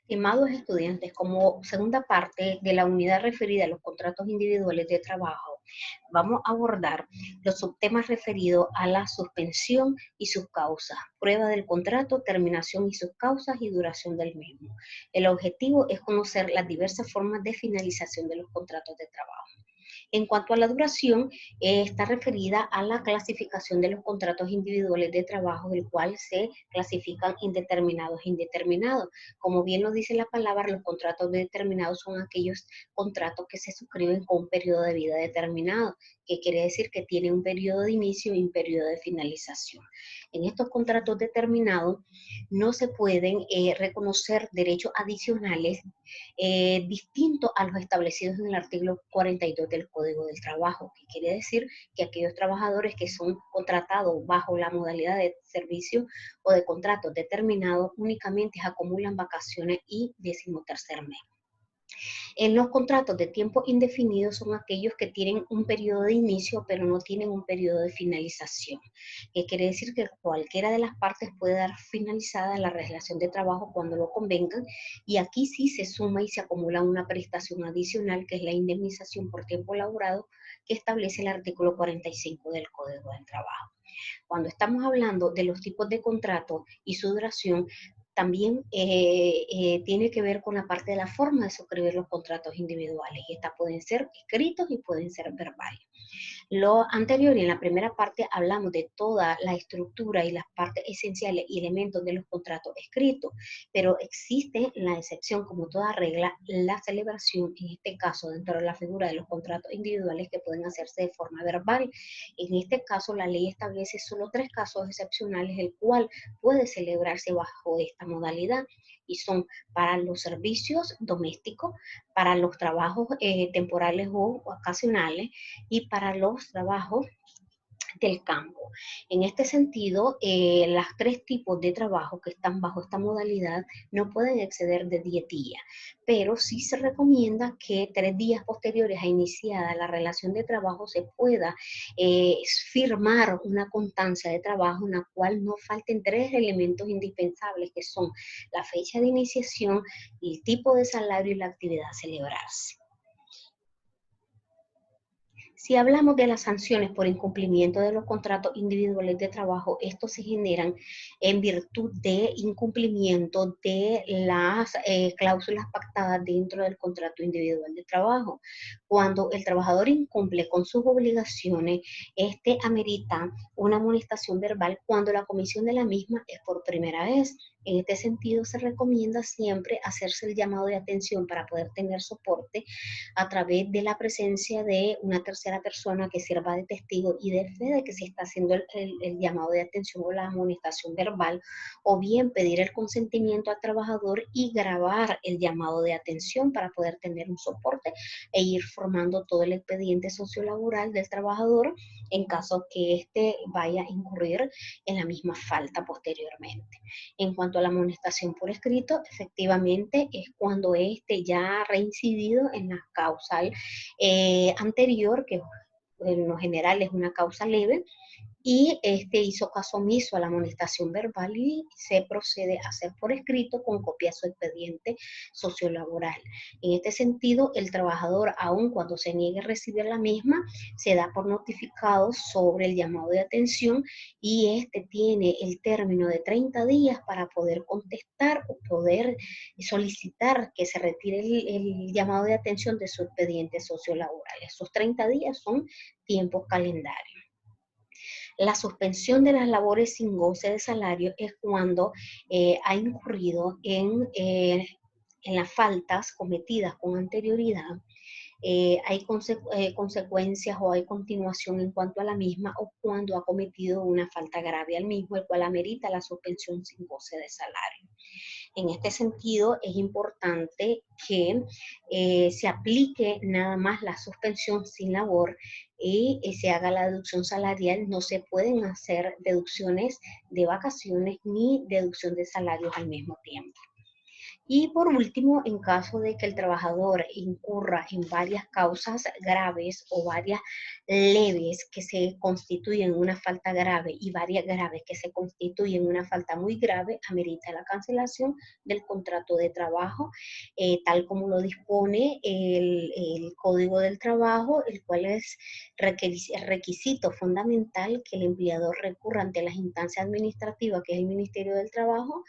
Estimados estudiantes, como segunda parte de la unidad referida a los contratos individuales de trabajo, vamos a abordar los subtemas referidos a la suspensión y sus causas, prueba del contrato, terminación y sus causas y duración del mismo. El objetivo es conocer las diversas formas de finalización de los contratos de trabajo. En cuanto a la duración, está referida a la clasificación de los contratos individuales de trabajo, del cual se clasifican indeterminados e indeterminados. Como bien lo dice la palabra, los contratos determinados son aquellos contratos que se suscriben con un periodo de vida determinado, que quiere decir que tiene un periodo de inicio y un periodo de finalización. En estos contratos determinados no se pueden reconocer derechos adicionales distintos a los establecidos en el artículo 42 del Código del Trabajo, que quiere decir que aquellos trabajadores que son contratados bajo la modalidad de servicio o de contratos determinados únicamente acumulan vacaciones y 13º mes. En los contratos de tiempo indefinido son aquellos que tienen un periodo de inicio, pero no tienen un periodo de finalización, que quiere decir que cualquiera de las partes puede dar finalizada la relación de trabajo cuando lo convengan, y aquí sí se suma y se acumula una prestación adicional, que es la indemnización por tiempo laborado, que establece el artículo 45 del Código del Trabajo. Cuando estamos hablando de los tipos de contrato y su duración, también tiene que ver con la parte de la forma de suscribir los contratos individuales. Y estas pueden ser escritos y pueden ser verbales. Lo anterior y en la primera parte hablamos de toda la estructura y las partes esenciales y elementos de los contratos escritos, pero existe la excepción, como toda regla, la celebración, en este caso dentro de la figura de los contratos individuales que pueden hacerse de forma verbal. En este caso, la ley establece solo 3 casos excepcionales, el cual puede celebrarse bajo esta modalidad, y son para los servicios domésticos, para los trabajos temporales o ocasionales, y para los trabajos del campo. En este sentido, los 3 tipos de trabajo que están bajo esta modalidad no pueden exceder de 10 días, pero sí se recomienda que 3 días posteriores a iniciada la relación de trabajo se pueda firmar una constancia de trabajo en la cual no falten 3 elementos indispensables, que son la fecha de iniciación, el tipo de salario y la actividad a celebrarse. Si hablamos de las sanciones por incumplimiento de los contratos individuales de trabajo, estos se generan en virtud de incumplimiento de las cláusulas pactadas dentro del contrato individual de trabajo. Cuando el trabajador incumple con sus obligaciones, este amerita una amonestación verbal cuando la comisión de la misma es por primera vez. En este sentido, se recomienda siempre hacerse el llamado de atención para poder tener soporte a través de la presencia de una tercera persona que sirva de testigo y de fe de que se está haciendo el llamado de atención o la amonestación verbal, o bien pedir el consentimiento al trabajador y grabar el llamado de atención para poder tener un soporte e ir formando todo el expediente sociolaboral del trabajador en caso que éste vaya a incurrir en la misma falta posteriormente. En cuanto a la amonestación por escrito, efectivamente es cuando éste ya ha reincidido en la causal anterior, que en lo general es una causa leve, y hizo caso omiso a la amonestación verbal y se procede a hacer por escrito con copia de su expediente sociolaboral. En este sentido, el trabajador, aun cuando se niegue a recibir la misma, se da por notificado sobre el llamado de atención, y tiene el término de 30 días para poder contestar o poder solicitar que se retire el llamado de atención de su expediente sociolaboral. Esos 30 días son tiempos calendarios. La suspensión de las labores sin goce de salario es cuando ha incurrido en las faltas cometidas con anterioridad, hay consecuencias o hay continuación en cuanto a la misma, o cuando ha cometido una falta grave al mismo, el cual amerita la suspensión sin goce de salario. En este sentido, es importante que se aplique nada más la suspensión sin labor y se haga la deducción salarial. No se pueden hacer deducciones de vacaciones ni deducción de salarios al mismo tiempo. Y por último, en caso de que el trabajador incurra en varias causas graves o varias leves que se constituyen una falta grave y varias graves que se constituyen una falta muy grave, amerita la cancelación del contrato de trabajo, tal como lo dispone el Código del Trabajo, el cual es requisito fundamental que el empleador recurra ante las instancias administrativas, que es el Ministerio del Trabajo,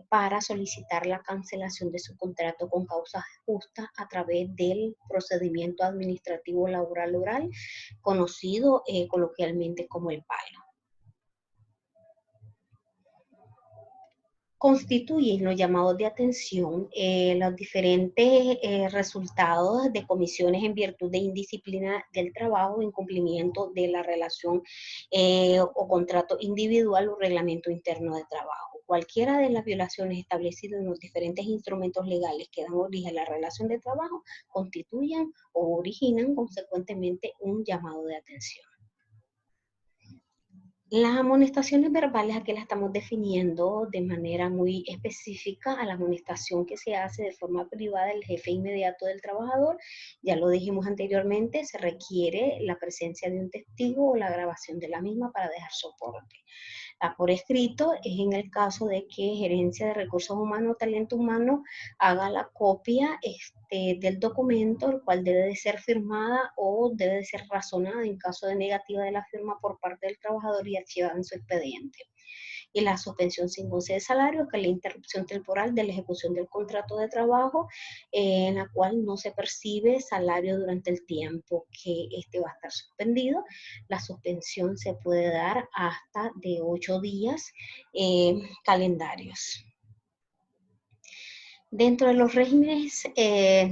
para solicitar la cancelación de su contrato con causas justas a través del procedimiento administrativo laboral oral, conocido coloquialmente como el palo. Constituyen los llamados de atención los diferentes resultados de comisiones en virtud de indisciplina del trabajo, incumplimiento de la relación o contrato individual o reglamento interno de trabajo. Cualquiera de las violaciones establecidas en los diferentes instrumentos legales que dan origen a la relación de trabajo constituyen o originan consecuentemente un llamado de atención. Las amonestaciones verbales aquí las estamos definiendo de manera muy específica a la amonestación que se hace de forma privada del jefe inmediato del trabajador. Ya lo dijimos anteriormente, se requiere la presencia de un testigo o la grabación de la misma para dejar soporte. Por escrito es en el caso de que Gerencia de Recursos Humanos o Talento Humano haga la copia del documento, el cual debe de ser firmada o debe de ser razonada en caso de negativa de la firma por parte del trabajador y archivada en su expediente. Y la suspensión sin goce de salario, que es la interrupción temporal de la ejecución del contrato de trabajo, en la cual no se percibe salario durante el tiempo que va a estar suspendido. La suspensión se puede dar hasta de 8 días calendarios. Dentro de los regímenes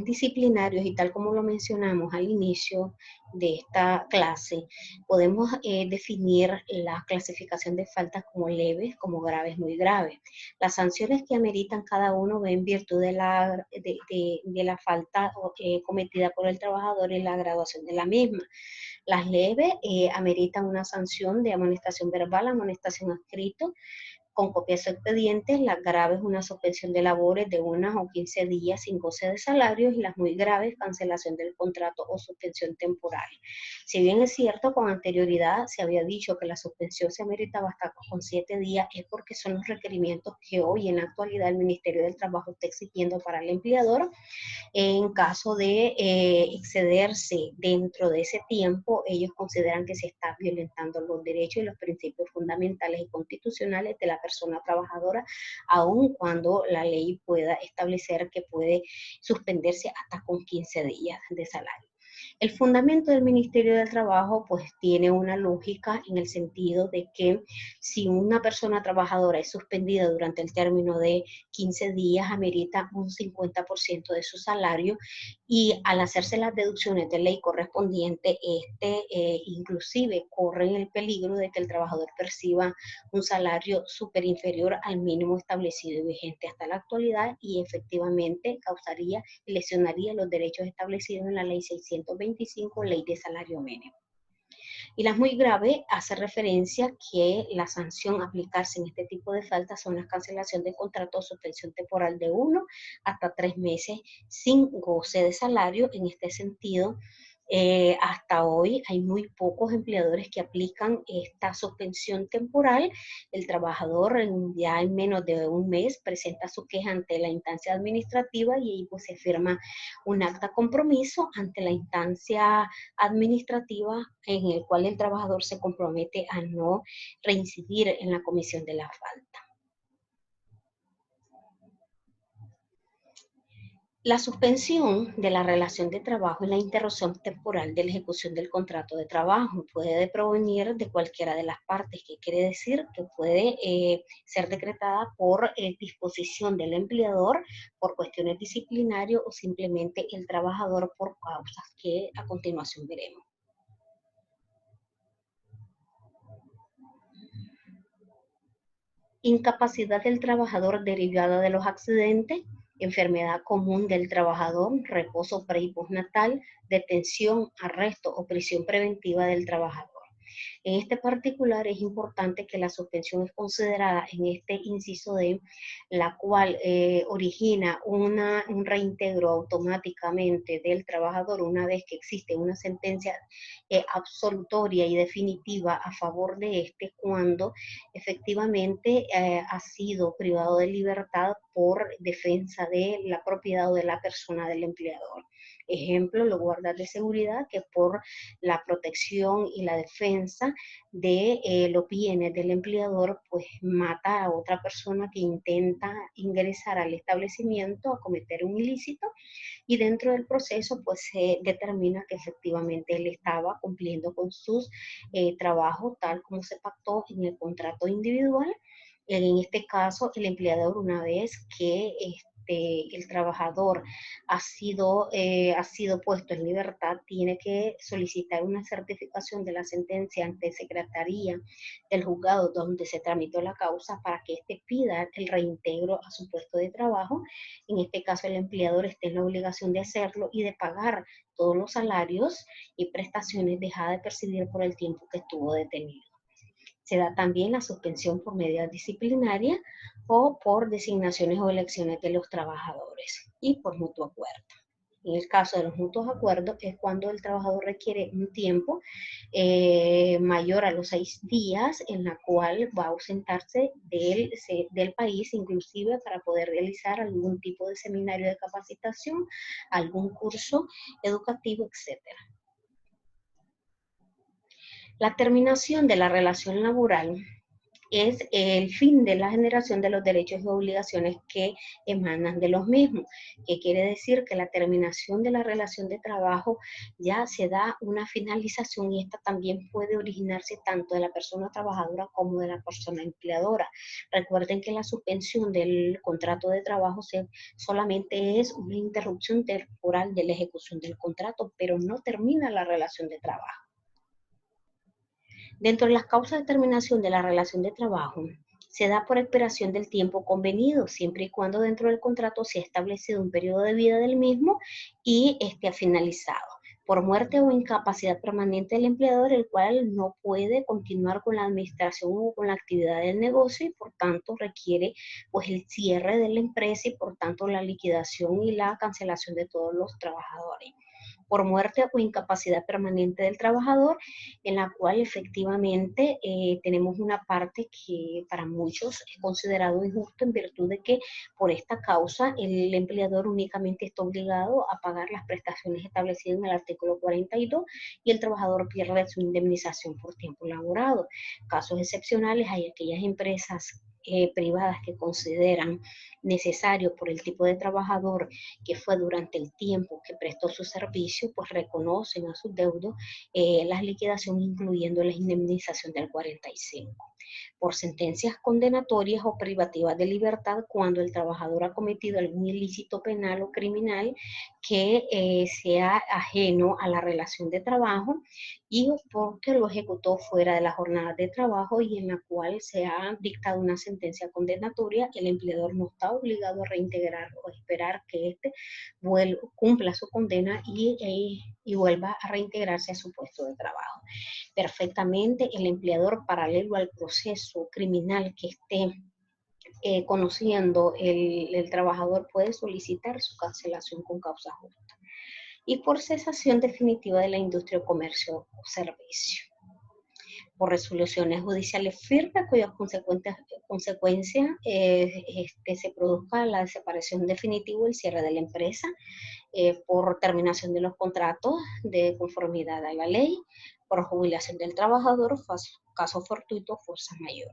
disciplinarios, y tal como lo mencionamos al inicio de esta clase, podemos definir la clasificación de faltas como leves, como graves, muy graves. Las sanciones que ameritan cada uno en virtud de la falta cometida por el trabajador y la graduación de la misma. Las leves ameritan una sanción de amonestación verbal, amonestación escrito, con copia de su expediente. Las graves, una suspensión de labores de 1 o 15 días sin goce de salarios, y las muy graves, cancelación del contrato o suspensión temporal. Si bien es cierto, con anterioridad se había dicho que la suspensión se ameritaba hasta con 7 días, es porque son los requerimientos que hoy en la actualidad el Ministerio del Trabajo está exigiendo para el empleador. En caso de excederse dentro de ese tiempo, ellos consideran que se está violentando los derechos y los principios fundamentales y constitucionales de la persona trabajadora, aun cuando la ley pueda establecer que puede suspenderse hasta con 15 días de salario. El fundamento del Ministerio del Trabajo pues tiene una lógica en el sentido de que si una persona trabajadora es suspendida durante el término de 15 días, amerita un 50% de su salario, y al hacerse las deducciones de ley correspondiente, inclusive corre el peligro de que el trabajador perciba un salario súper inferior al mínimo establecido y vigente hasta la actualidad, y efectivamente causaría y lesionaría los derechos establecidos en la ley 625, ley de salario mínimo. Y las muy graves hace referencia que la sanción a aplicarse en este tipo de faltas son la cancelación de contrato o suspensión temporal de 1 hasta 3 meses sin goce de salario. En este sentido, hasta hoy hay muy pocos empleadores que aplican esta suspensión temporal. El trabajador ya en menos de un mes presenta su queja ante la instancia administrativa y ahí pues se firma un acta compromiso ante la instancia administrativa, en el cual el trabajador se compromete a no reincidir en la comisión de la falta. La suspensión de la relación de trabajo y la interrupción temporal de la ejecución del contrato de trabajo puede provenir de cualquiera de las partes, que quiere decir que puede ser decretada por disposición del empleador, por cuestiones disciplinarias, o simplemente el trabajador por causas que a continuación veremos. Incapacidad del trabajador derivada de los accidentes, enfermedad común del trabajador, reposo pre y postnatal, detención, arresto o prisión preventiva del trabajador. En este particular es importante que la suspensión es considerada en este inciso D, la cual origina un reintegro automáticamente del trabajador una vez que existe una sentencia absolutoria y definitiva a favor de este cuando efectivamente ha sido privado de libertad por defensa de la propiedad o de la persona del empleador. Ejemplo, los guardas de seguridad que por la protección y la defensa de los bienes del empleador, pues mata a otra persona que intenta ingresar al establecimiento a cometer un ilícito y dentro del proceso pues se determina que efectivamente él estaba cumpliendo con sus trabajos tal como se pactó en el contrato individual. En este caso, el empleador, una vez que el trabajador ha sido puesto en libertad, tiene que solicitar una certificación de la sentencia ante Secretaría del juzgado donde se tramitó la causa para que éste pida el reintegro a su puesto de trabajo. En este caso, el empleador está en la obligación de hacerlo y de pagar todos los salarios y prestaciones dejadas de percibir por el tiempo que estuvo detenido. Se da también la suspensión por medida disciplinaria o por designaciones o elecciones de los trabajadores y por mutuo acuerdo. En el caso de los mutuos acuerdos es cuando el trabajador requiere un tiempo mayor a los 6 días en la cual va a ausentarse del país, inclusive para poder realizar algún tipo de seminario de capacitación, algún curso educativo, etcétera. La terminación de la relación laboral es el fin de la generación de los derechos y obligaciones que emanan de los mismos, que quiere decir que la terminación de la relación de trabajo ya se da una finalización y esta también puede originarse tanto de la persona trabajadora como de la persona empleadora. Recuerden que la suspensión del contrato de trabajo solamente es una interrupción temporal de la ejecución del contrato, pero no termina la relación de trabajo. Dentro de las causas de terminación de la relación de trabajo, se da por expiración del tiempo convenido, siempre y cuando dentro del contrato se ha establecido un periodo de vida del mismo y esté finalizado. Por muerte o incapacidad permanente del empleador, el cual no puede continuar con la administración o con la actividad del negocio y por tanto requiere pues el cierre de la empresa y por tanto la liquidación y la cancelación de todos los trabajadores. Por muerte o incapacidad permanente del trabajador, en la cual efectivamente tenemos una parte que para muchos es considerado injusto en virtud de que por esta causa el empleador únicamente está obligado a pagar las prestaciones establecidas en el artículo 42 y el trabajador pierde su indemnización por tiempo laborado. Casos excepcionales hay aquellas empresas privadas que consideran necesario por el tipo de trabajador que fue durante el tiempo que prestó su servicio, pues reconocen a sus deudos la liquidación incluyendo la indemnización del 45. Por sentencias condenatorias o privativas de libertad cuando el trabajador ha cometido algún ilícito penal o criminal que sea ajeno a la relación de trabajo y porque lo ejecutó fuera de la jornada de trabajo y en la cual se ha dictado una sentencia condenatoria, el empleador no está obligado a reintegrar o esperar que éste cumpla su condena y vuelva a reintegrarse a su puesto de trabajo. Perfectamente el empleador, paralelo al proceso criminal que esté conociendo el trabajador, puede solicitar su cancelación con causa justa. Y por cesación definitiva de la industria, comercio o servicio. Por resoluciones judiciales firmes cuyas consecuencias se produzca la desaparición definitiva o el cierre de la empresa, por terminación de los contratos de conformidad a la ley, por jubilación del trabajador, caso fortuito, fuerza mayor.